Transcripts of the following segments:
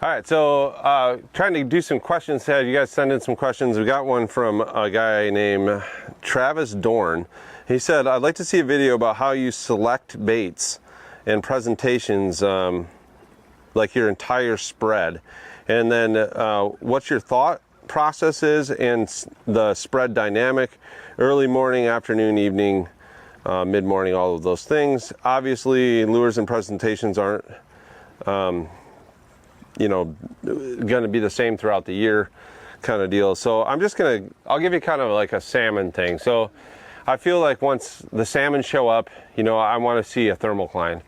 All right, so trying to do some questions. Had you guys send in some questions? We got one from a guy named Travis Dorn. He said, "I'd like to see a video about how you select baits and presentations, like your entire spread, and then what your thought process is and the spread dynamic, early morning, afternoon, evening, mid-morning, all of those things. Obviously, lures and presentations aren't." Going to be the same throughout the year kind of deal. So I'll give you kind of like a salmon thing. So I feel like once the salmon show up, I want to see a thermocline.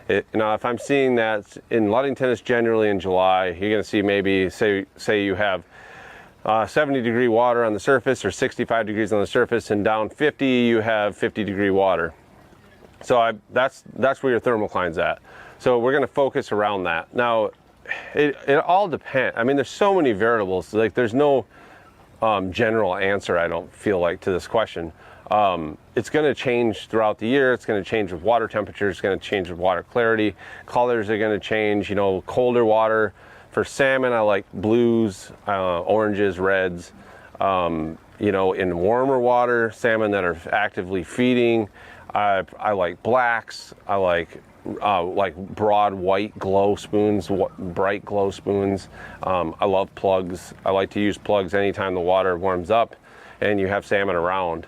If I'm seeing that in Ludington, it's generally in July, you're going to see maybe, say you have 70-degree water on the surface or 65 degrees on the surface, and down 50, you have 50-degree water. So that's where your thermocline's at. So we're going to focus around that. Now, it all depends. I mean, there's so many variables. Like, there's no general answer, I don't feel like, to this question. It's going to change throughout the year. It's going to change with water temperature. It's going to change with water clarity. Colors are going to change. Colder water for salmon, I like blues, oranges, reds. In warmer water, salmon that are actively feeding, I like blacks. I like broad white glow spoons, bright glow spoons. I love plugs. I like to use plugs anytime the water warms up and you have salmon around.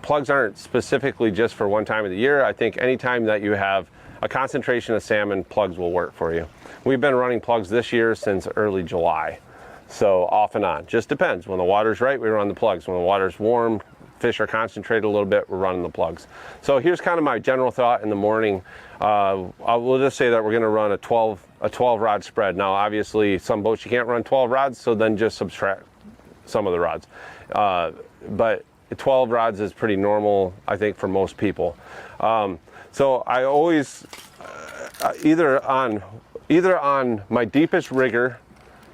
Plugs aren't specifically just for one time of the year. I think anytime that you have a concentration of salmon, plugs will work for you. We've been running plugs this year since early July. So off and on, just depends. When the water's right, we run the plugs. When the water's warm, fish are concentrated a little bit, we're running the plugs. So here's kind of my general thought in the morning. We'll just say that we're going to run a 12 rod spread. Now, obviously, some boats you can't run 12 rods, so then just subtract some of the rods. But 12 rods is pretty normal, I think, for most people. So I always either on my deepest rigger.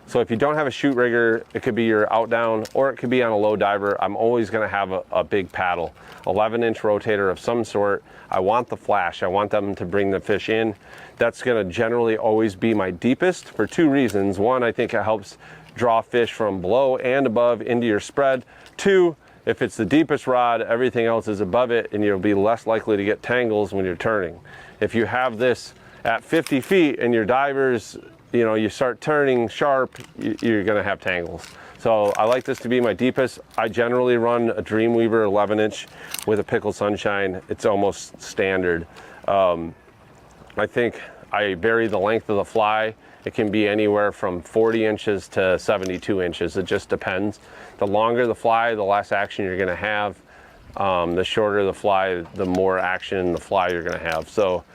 So if you don't have a shoot rigger, it could be your out down, or it could be on a low diver. I'm always going to have a big paddle, 11-inch rotator of some sort. I want the flash. I want them to bring the fish in. That's going to generally always be my deepest for two reasons. One, I think it helps draw fish from below and above into your spread. Two, if it's the deepest rod, everything else is above it, and you'll be less likely to get tangles when you're turning. If you have this at 50 feet and your divers, you start turning sharp, you're going to have tangles. So I like this to be my deepest. I generally run a Dreamweaver 11-inch with a Pickle Sunshine. It's almost standard. I think I vary the length of the fly. It can be anywhere from 40 inches to 72 inches. It just depends. The longer the fly, the less action you're going to have. The shorter the fly, the more action in the fly you're going to have. So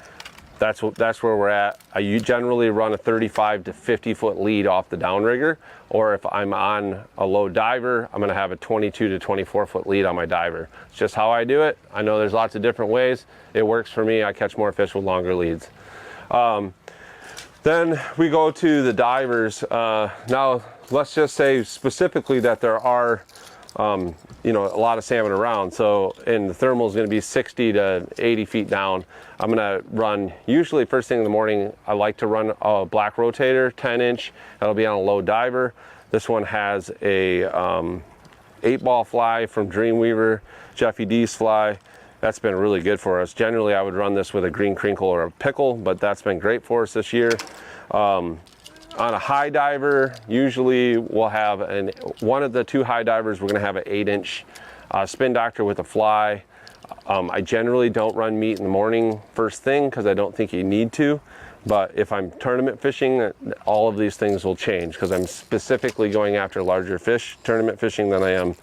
that's where we're at. I generally run a 35 to 50 foot lead off the downrigger, or if I'm on a low diver, I'm going to have a 22 to 24 foot lead on my diver. It's just how I do it. I know there's lots of different ways. It works for me. I catch more fish with longer leads. Then we go to the divers. Now, let's just say specifically that there are a lot of salmon around. So, and the thermal is going to be 60 to 80 feet down. I'm going to run, usually first thing in the morning, I like to run a black rotator, 10-inch. That'll be on a low diver. This one has a 8-ball fly from Dreamweaver, Jeffy D's fly. That's been really good for us. Generally, I would run this with a green crinkle or a pickle, but that's been great for us this year. On a high diver, usually we'll have one of the two high divers, we're going to have an 8-inch spin doctor with a fly. I generally don't run meat in the morning first thing because I don't think you need to. But if I'm tournament fishing, all of these things will change because I'm specifically going after larger fish, tournament fishing, than I am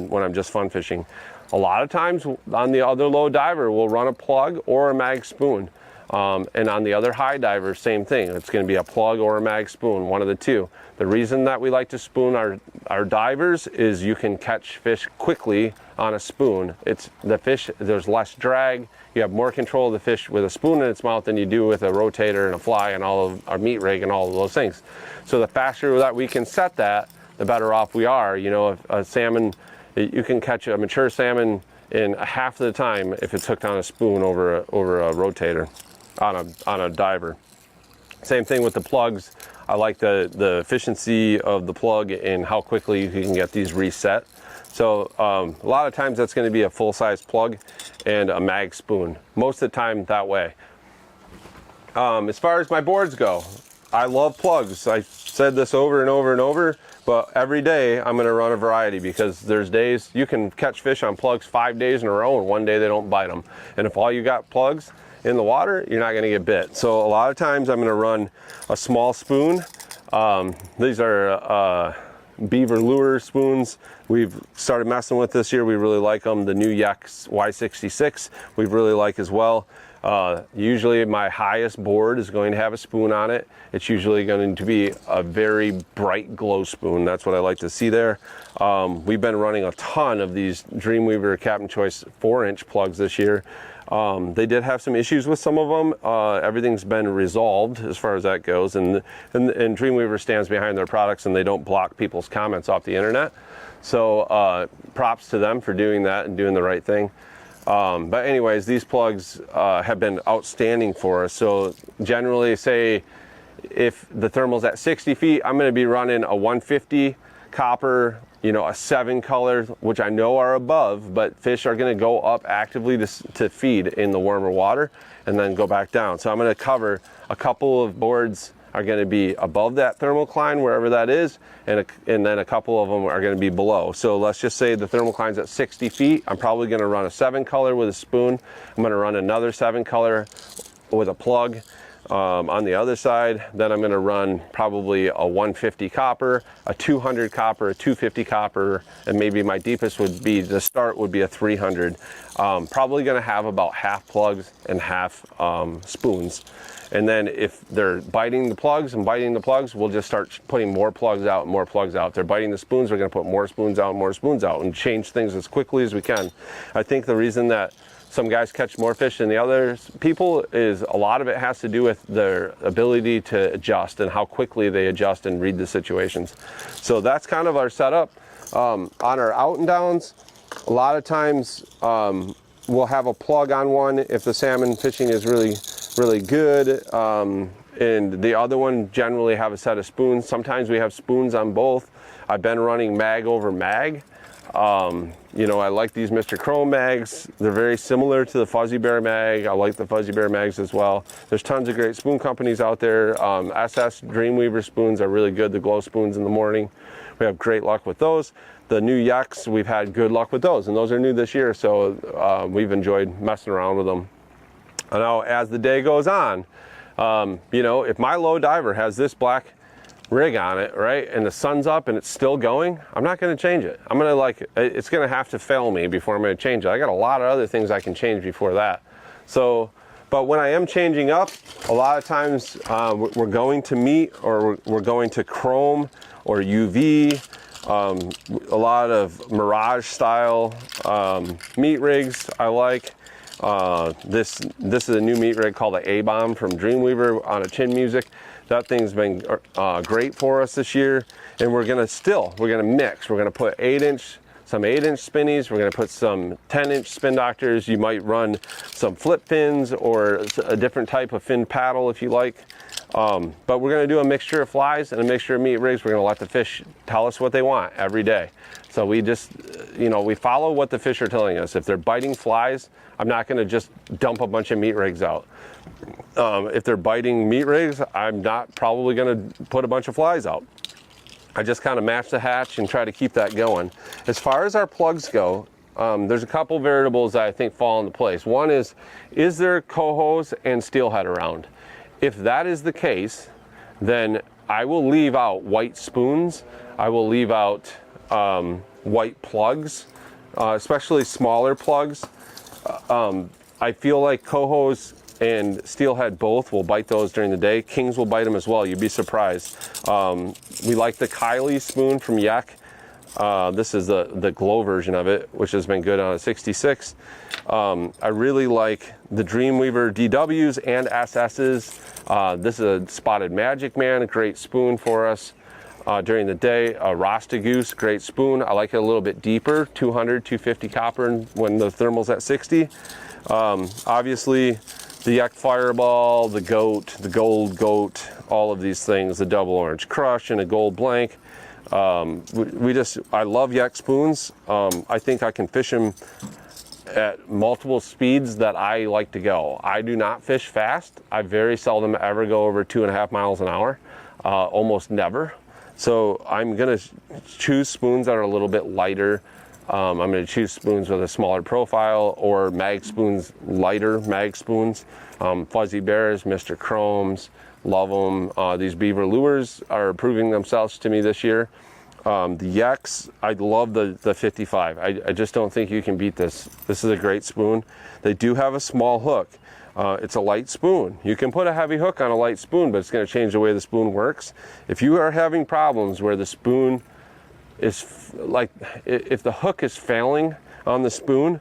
when I'm just fun fishing. A lot of times on the other low diver, we'll run a plug or a mag spoon. And on the other high diver, same thing. It's going to be a plug or a mag spoon, one of the two. The reason that we like to spoon our divers is you can catch fish quickly on a spoon. It's the fish, there's less drag. You have more control of the fish with a spoon in its mouth than you do with a rotator and a fly and all of our meat rig and all of those things. So the faster that we can set that, the better off we are. If a salmon, you can catch a mature salmon in half the time if it's hooked on a spoon over a rotator on a diver. Same thing with the plugs. I like the efficiency of the plug and how quickly you can get these reset. So a lot of times that's going to be a full-size plug and a mag spoon. Most of the time that way. As far as my boards go, I love plugs. I said this over and over and over, but every day I'm going to run a variety, because there's days you can catch fish on plugs 5 days in a row and one day they don't bite them. And if all you got plugs in the water, you're not going to get bit. So a lot of times I'm going to run a small spoon. These are beaver lure spoons. We've started messing with this year. We really like them. The new Yex Y66 we really like as well. Usually my highest board is going to have a spoon on it. It's usually going to be a very bright glow spoon. That's what I like to see there. We've been running a ton of these Dreamweaver Captain Choice 4-inch plugs this year. They did have some issues with some of them. Everything's been resolved as far as that goes, and Dreamweaver stands behind their products, and they don't block people's comments off the internet. So props to them for doing that and doing the right thing. But anyways, these plugs have been outstanding for us. So generally, say if the thermal's at 60 feet, I'm going to be running a 150 copper, you know, a 7 color, which I know are above, but fish are going to go up actively to feed in the warmer water and then go back down. So I'm going to cover a couple of boards are going to be above that thermocline, wherever that is, and then a couple of them are going to be below. So let's just say the thermocline's at 60 feet. I'm probably going to run a 7 color with a spoon. I'm going to run another 7 color with a plug on the other side. Then I'm going to run probably a 150 copper, a 200 copper, a 250 copper, and maybe my deepest would be, the start would be a 300. Probably going to have about half plugs and half spoons. And then if they're biting the plugs, we'll just start putting more plugs out and more plugs out. If they're biting the spoons, we're going to put more spoons out and more spoons out and change things as quickly as we can. I think the reason that some guys catch more fish than the other people is a lot of it has to do with their ability to adjust and how quickly they adjust and read the situations. So that's kind of our setup. On our out and downs, a lot of times we'll have a plug on one if the salmon fishing is really good, and the other one generally have a set of spoons. Sometimes we have spoons on both. I've been running mag over mag. You know, I like these Mr. Chrome mags. They're very similar to the Fuzzy Bear mag. I like the Fuzzy Bear mags as well. There's tons of great spoon companies out there. SS Dreamweaver spoons are really good, the glow spoons in the morning. We have great luck with those. The new Yex, we've had good luck with those, and those are new this year, so we've enjoyed messing around with them. Now, as the day goes on, you know, if my low diver has this black rig on it, right, and the sun's up and it's still going, I'm not going to change it. I'm going to it's going to have to fail me before I'm going to change it. I got a lot of other things I can change before that. So, but when I am changing up, a lot of times we're going to meat, or we're going to chrome or UV. A lot of Mirage style meat rigs I like. This is a new meat rig called the A-Bomb from Dreamweaver on a Chin Music. That thing's been great for us this year, and we're gonna mix. We're gonna put some 8-inch spinnies. We're gonna put some 10-inch spin doctors. You might run some flip fins or a different type of fin paddle if you like. But we're gonna do a mixture of flies and a mixture of meat rigs. We're gonna let the fish tell us what they want every day. So we just, you know, we follow what the fish are telling us. If they're biting flies, I'm not gonna just dump a bunch of meat rigs out. If they're biting meat rigs, I'm not probably gonna put a bunch of flies out. I just kind of match the hatch and try to keep that going. As far as our plugs go, there's a couple variables that I think fall into place. One is there cohos and steelhead around? If that is the case, then I will leave out white spoons. I will leave out white plugs, especially smaller plugs. I feel like cohos and steelhead both will bite those during the day. Kings will bite them as well. You'd be surprised. We like the Kylie spoon from Yak. This is the glow version of it, which has been good on a 66. I really like the Dreamweaver DWs and SSs. This is a Spotted Magic Man, a great spoon for us during the day. A Rasta Goose, great spoon. I like it a little bit deeper, 200, 250 copper when the thermal's at 60. Obviously, the Yak Fireball, the Goat, the Gold Goat, all of these things, the Double Orange Crush and a Gold Blank. I love Yak spoons. I think I can fish them at multiple speeds that I like to go. I do not fish fast. I very seldom ever go over 2.5 miles an hour, almost never. So I'm gonna choose spoons that are a little bit lighter. I'm gonna choose spoons with a smaller profile, or mag spoons, lighter mag spoons. Fuzzy Bears, Mr. Chromes, love them. These Beaver lures are proving themselves to me this year. The Yaks, I love the 55. I just don't think you can beat this. This is a great spoon. They do have a small hook. It's a light spoon. You can put a heavy hook on a light spoon, but it's going to change the way the spoon works. If you are having problems where the spoon is like, if the hook is failing on the spoon,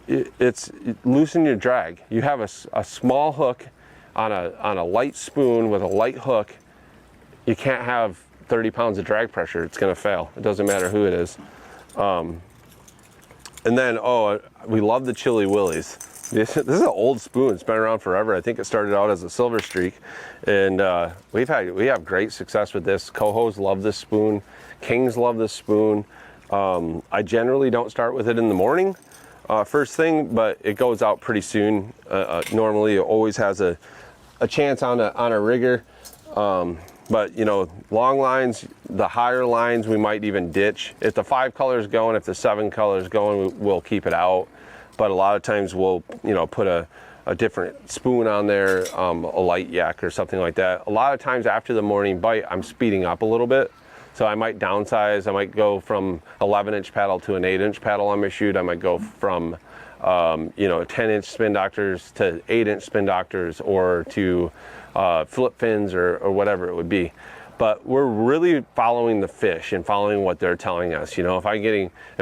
it's loosen your drag. You have a small hook on a light spoon with a light hook. You can't have 30 pounds of drag pressure. It's going to fail. It doesn't matter who it is. And then, we love the Chili Willies. This is an old spoon. It's been around forever. I think it started out as a Silver Streak, and we have great success with this. Cohos love this spoon. Kings love this spoon. I generally don't start with it in the morning, first thing, but it goes out pretty soon. Normally, it always has a chance on a rigger. But you know, long lines, the higher lines, we might even ditch. If the 5 colors going, if the 7 colors going, we'll keep it out. But a lot of times we'll, you know, put a different spoon on there, a light yak or something like that. A lot of times after the morning bite, I'm speeding up a little bit. So I might downsize. I might go from 11-inch paddle to an 8-inch paddle on my chute. I might go from, 10-inch spin doctors to 8-inch spin doctors, or to flip fins or whatever it would be. But we're really following the fish and following what they're telling us. You know, if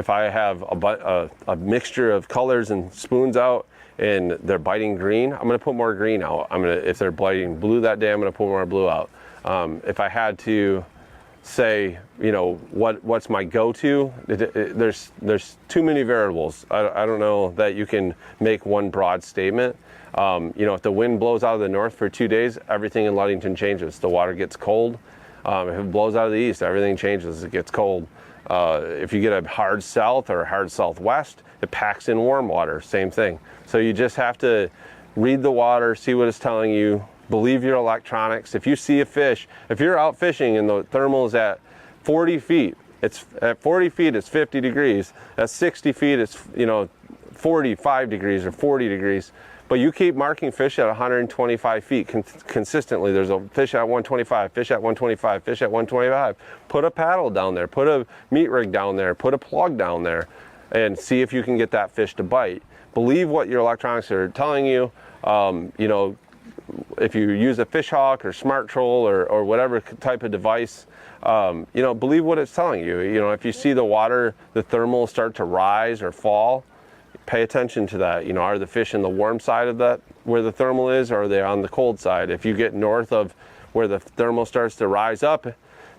I have a mixture of colors and spoons out and they're biting green, I'm going to put more green out. If they're biting blue that day, I'm going to put more blue out. If I had to say, you know, what's my go-to, there's too many variables. I don't know that you can make one broad statement. If the wind blows out of the north for 2 days, everything in Ludington changes. The water gets cold. If it blows out of the east, everything changes. It gets cold. If you get a hard south or a hard southwest, it packs in warm water. Same thing. So you just have to read the water, see what it's telling you, believe your electronics. If you see a fish, if you're out fishing and the thermal is at 40 feet, it's 50 degrees. At 60 feet, it's 45 degrees or 40 degrees. But you keep marking fish at 125 feet consistently. There's a fish at 125, fish at 125, fish at 125. Put a paddle down there, put a meat rig down there, put a plug down there, and see if you can get that fish to bite. Believe what your electronics are telling you. If you use a fish hawk or smart troll or whatever type of device, believe what it's telling you. If you see the water, the thermal start to rise or fall, pay attention to that. Are the fish in the warm side of that where the thermal is, or are they on the cold side? If you get north of where the thermal starts to rise up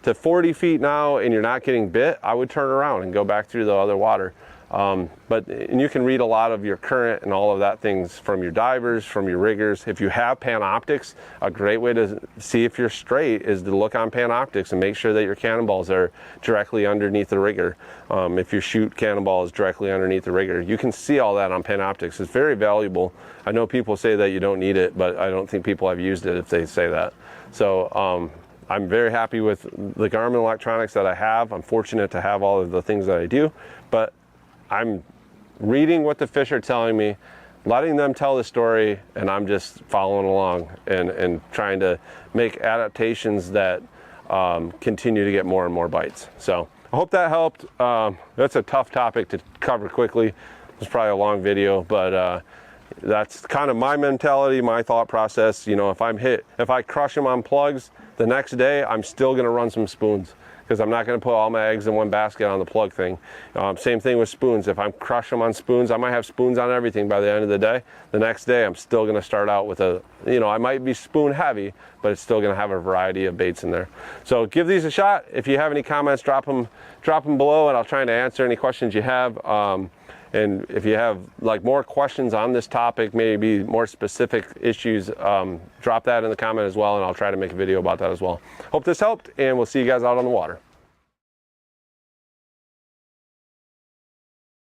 to 40 feet now and you're not getting bit, I would turn around and go back through the other water. And you can read a lot of your current and all of that things from your divers, from your riggers. If you have Panoptics, a great way to see if you're straight is to look on Panoptics and make sure that your cannonballs are directly underneath the rigger. If your chute cannonball is directly underneath the rigger, you can see all that on Panoptics. It's very valuable. I know people say that you don't need it, but I don't think people have used it if they say that. So I'm very happy with the Garmin electronics that I have. I'm fortunate to have all of the things that I do, but I'm reading what the fish are telling me, letting them tell the story, and I'm just following along and trying to make adaptations that continue to get more and more bites. So I hope that helped. That's a tough topic to cover quickly. It's probably a long video, but that's kind of my mentality, my thought process. If I crush them on plugs, the next day I'm still going to run some spoons, because I'm not going to put all my eggs in one basket on the plug thing. Same thing with spoons. If I'm crushing them on spoons, I might have spoons on everything by the end of the day. The next day, I'm still going to start out with I might be spoon heavy, but it's still going to have a variety of baits in there. So give these a shot. If you have any comments, drop them below, and I'll try to answer any questions you have. And if you have like more questions on this topic, maybe more specific issues, drop that in the comment as well, and I'll try to make a video about that as well. Hope this helped, and we'll see you guys out on the water.